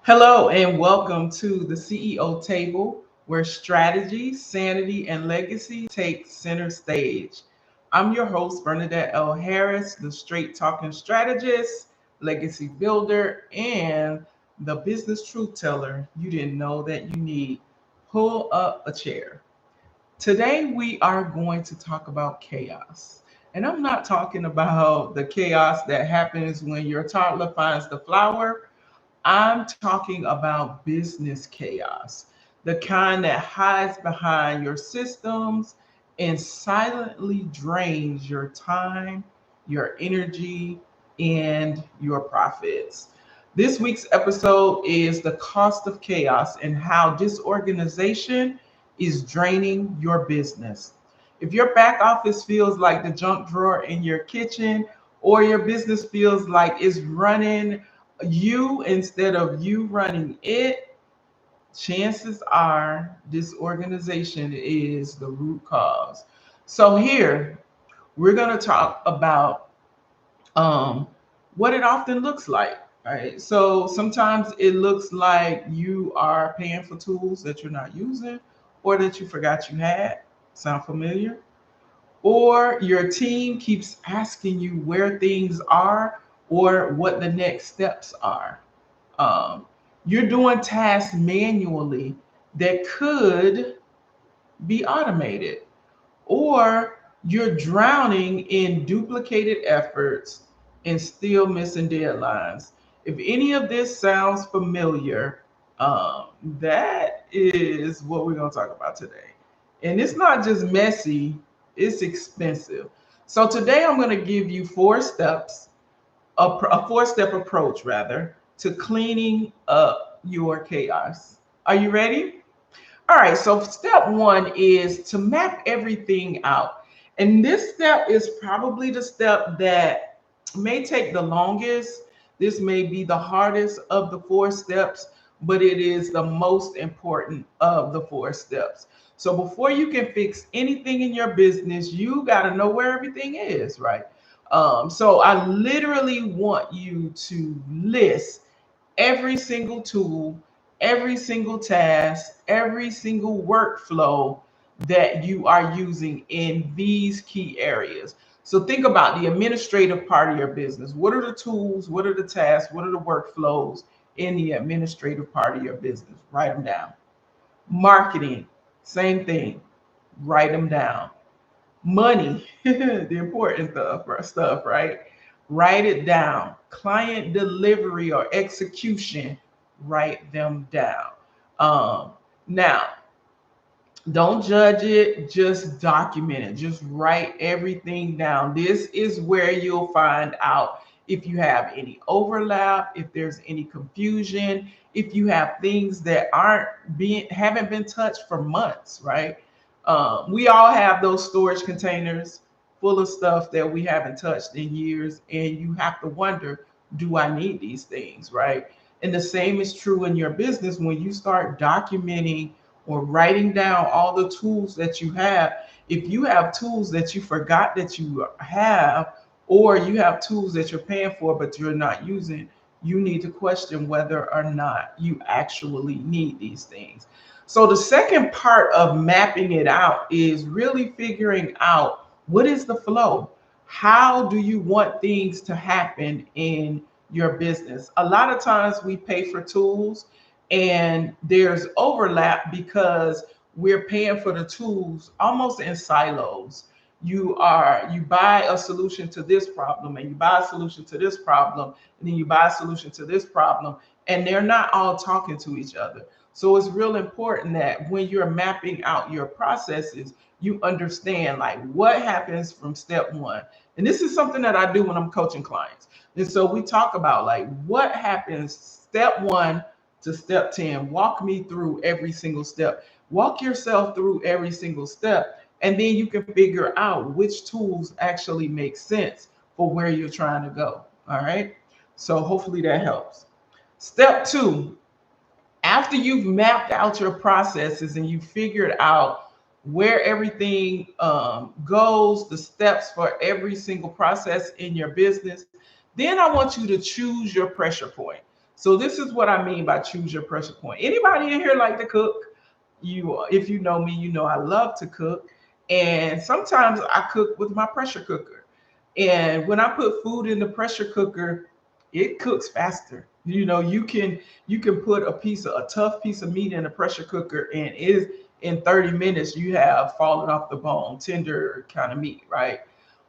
Hello and welcome to the CEO table where strategy, sanity, and legacy take center stage. I'm your host, Bernadette L. Harris, the straight talking strategist, legacy builder, and the business truth teller you didn't know that you need. Pull up a chair. Today, we are going to talk about chaos. And I'm not talking about the chaos that happens when your toddler finds the flower. I'm talking about business chaos, the kind that hides behind your systems and silently drains your time, your energy, and your profits. This week's episode is the cost of chaos and how disorganization is draining your business. If your back office feels like the junk drawer in your kitchen, or your business feels like it's running you instead of you running it, chances are disorganization is the root cause. So, here we're going to talk about um, what it often looks like. Right. So, sometimes it looks like you are paying for tools that you're not using or that you forgot you had. Sound familiar? Or your team keeps asking you where things are or what the next steps are. Um, you're doing tasks manually that could be automated, or you're drowning in duplicated efforts and still missing deadlines. If any of this sounds familiar, that is what we're going to talk about today. And it's not just messy, it's expensive. So today I'm going to give you a four-step approach rather to cleaning up your chaos. Are you ready? All right, so step one is to map everything out. And this step is probably the step that may take the longest. This may be the hardest of the four steps, but it is the most important of the four steps. So before you can fix anything in your business, you got to know where everything is, right? So I literally want you to list every single tool, every single task, every single workflow that you are using in these key areas. So think about the administrative part of your business. What are the tools? What are the tasks? What are the workflows in the administrative part of your business? Write them down. Marketing, same thing. Write them down. Money, the important stuff, right? Write it down. Client delivery or execution, write them down. Um, Now, don't judge it, just document it. Just write everything down. This is where you'll find out if you have any overlap, if there's any confusion, if you have things that haven't been touched for months, right? We all have those storage containers full of stuff that we haven't touched in years, and you have to wonder, do I need these things, right? And the same is true in your business when you start documenting or writing down all the tools that you have. If you have tools that you forgot that you have, or you have tools that you're paying for but you're not using, you need to question whether or not you actually need these things. So the second part of mapping it out is really figuring out what is the flow. How do you want things to happen in your business? A lot of times we pay for tools and there's overlap because we're paying for the tools almost in silos. You buy a solution to this problem, and you buy a solution to this problem, and then you buy a solution to this problem, and they're not all talking to each other. So it's real important that when you're mapping out your processes, you understand like what happens from step one. And this is something that I do when I'm coaching clients. And so we talk about like what happens step one to step 10. Walk me through every single step. Walk yourself through every single step. And then you can figure out which tools actually make sense for where you're trying to go. All right. So hopefully that helps. Step two, after you've mapped out your processes and you figured out where everything goes, the steps for every single process in your business, then I want you to choose your pressure point. So this is what I mean by choose your pressure point. Anybody in here like to cook? If you know me, you know I love to cook. And sometimes I cook with my pressure cooker. And when I put food in the pressure cooker, it cooks faster. You can put a tough piece of meat in a pressure cooker, and is in 30 minutes you have fallen off the bone, tender kind of meat, right?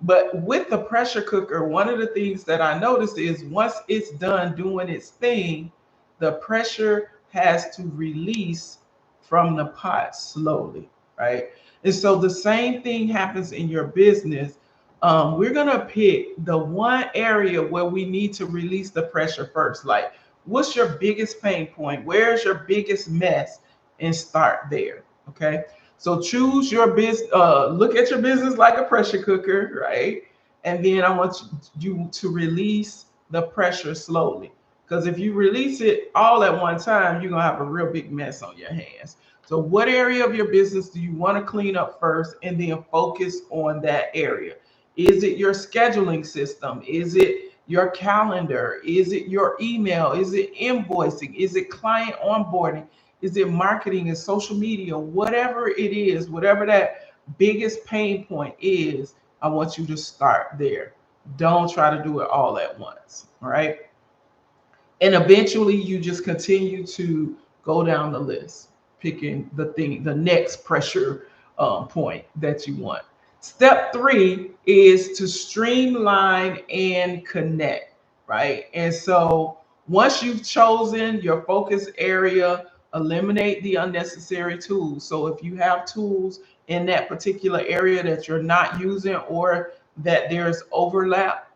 But with the pressure cooker, one of the things that I noticed is once it's done doing its thing, the pressure has to release from the pot slowly, right? And so the same thing happens in your business. We're going to pick the one area where we need to release the pressure first. Like, what's your biggest pain point? Where's your biggest mess? And start there. Okay. So choose your business, look at your business like a pressure cooker, right? And then I want you to release the pressure slowly. Because if you release it all at one time, you're going to have a real big mess on your hands. So, what area of your business do you want to clean up first and then focus on that area? Is it your scheduling system? Is it your calendar? Is it your email? Is it invoicing? Is it client onboarding? Is it marketing and social media? Whatever it is, whatever that biggest pain point is, I want you to start there. Don't try to do it all at once. All right. And eventually you just continue to go down the list, picking the next pressure point that you want. Step 3 is to streamline and connect, right? And so once you've chosen your focus area, eliminate the unnecessary tools. So if you have tools in that particular area that you're not using, or that there's overlap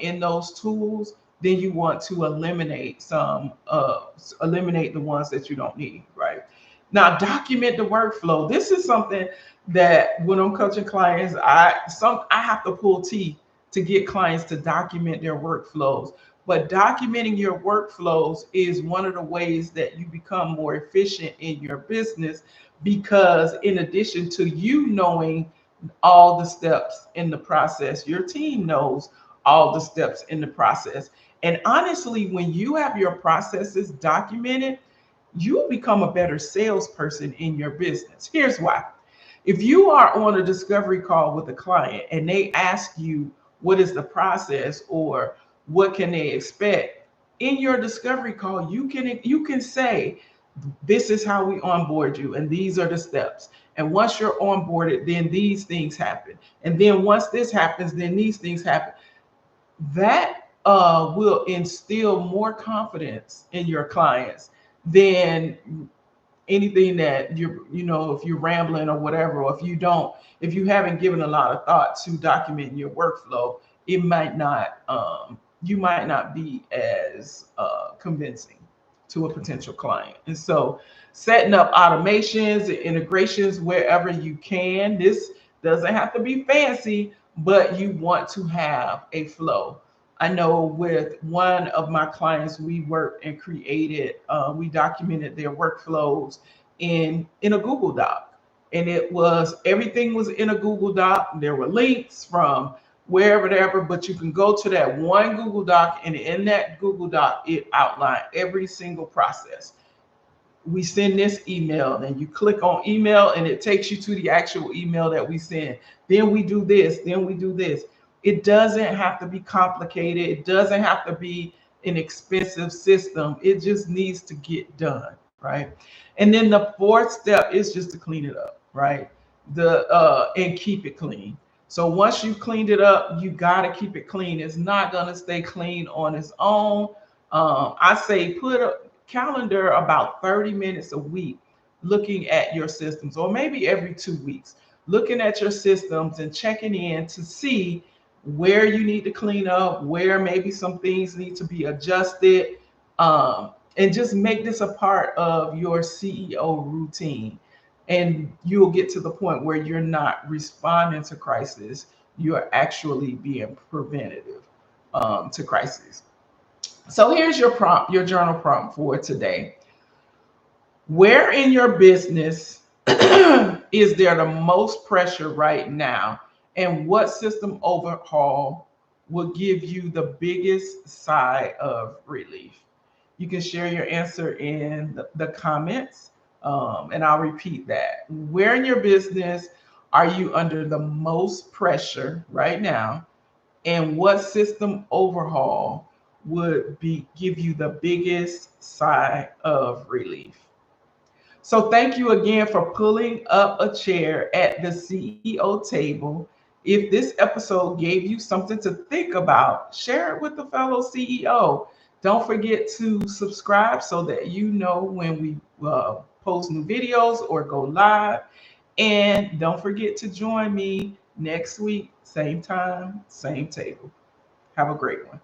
in those tools, then you want to eliminate the ones that you don't need, right? Now, document the workflow. This is something that when I'm coaching clients, I have to pull teeth to get clients to document their workflows. But documenting your workflows is one of the ways that you become more efficient in your business, because in addition to you knowing all the steps in the process, your team knows all the steps in the process. And honestly, when you have your processes documented, you become a better salesperson in your business. Here's why. If you are on a discovery call with a client and they ask you what is the process or what can they expect, in your discovery call, you can say, this is how we onboard you, and these are the steps. And once you're onboarded, then these things happen. And then once this happens, then these things happen. That will instill more confidence in your clients than anything that if you're rambling or whatever, or if you haven't given a lot of thought to documenting your workflow, it might not you might not be as convincing to a potential client. And so setting up automations and integrations wherever you can. This doesn't have to be fancy, but you want to have a flow. I know with one of my clients, we worked and we documented their workflows in a Google Doc. And everything was in a Google Doc. There were links from wherever, but you can go to that one Google Doc, and in that Google Doc, it outlined every single process. We send this email, then you click on email and it takes you to the actual email that we send. Then we do this, then we do this. It doesn't have to be complicated. It doesn't have to be an expensive system. It just needs to get done, right? And then the fourth step is just to clean it up, right? And keep it clean. So once you've cleaned it up, you got to keep it clean. It's not going to stay clean on its own. I say put a calendar about 30 minutes a week looking at your systems, or maybe every 2 weeks, looking at your systems and checking in to see where you need to clean up, where maybe some things need to be adjusted, and just make this a part of your CEO routine. And you'll get to the point where you're not responding to crisis, you're actually being preventative to crisis. So here's your prompt, your journal prompt for today. Where in your business is there the most pressure right now? And what system overhaul will give you the biggest sigh of relief? You can share your answer in the comments, and I'll repeat that. Where in your business are you under the most pressure right now? And what system overhaul would be give you the biggest sigh of relief? So thank you again for pulling up a chair at the CEO table. If this episode gave you something to think about, share it with a fellow CEO. Don't forget to subscribe so that you know when we post new videos or go live. And don't forget to join me next week, same time, same table. Have a great one.